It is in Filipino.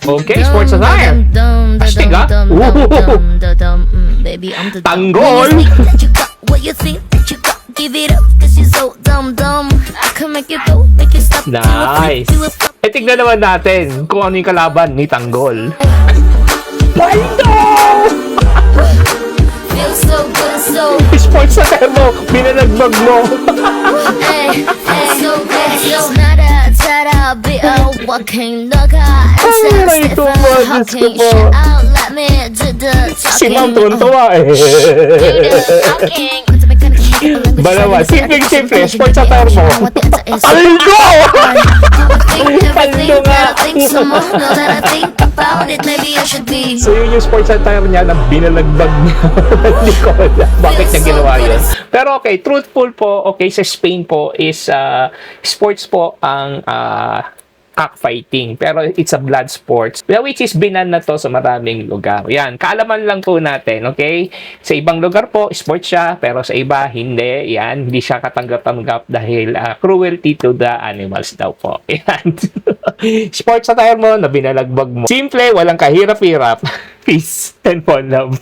Okay, sports attire. Hashtag ah. Tanggol. What you think that you got? Give it up, cause you're so dumb. I can make you go, make you stop. Nice. Eh, tignan naman natin kung ano yung kalaban ni Tanggol. Feel so good, so Sports attire mo, binalagbag mo. hey, so good, so nada, tada, be walking, look out, Ay, step ito out, ba, Diyos ko talking, po. shut out, let me do the Si talking. Ma'am tuwan-tuwa eh. Talking. Balawa, simpleng-simple, sports attire mo. Paldo! Paldo nga! So yun yung sports attire niya na binalagbag niya. Hindi ko alam bakit niya ginawa yun. Pero okay, truthful po, okay, sa Spain po is sports po ang cockfighting. Pero it's a blood sports. Which is binan na to sa maraming lugar. Yan, kaalaman lang po natin, okay? Sa ibang lugar po, sports siya, pero sa iba, hindi. Yan, hindi siya katanggap-tanggap dahil cruelty to the animals daw po. Yan. Sports attire mo na binalagbag mo. Simple, walang kahirap-hirap. Peace and one love.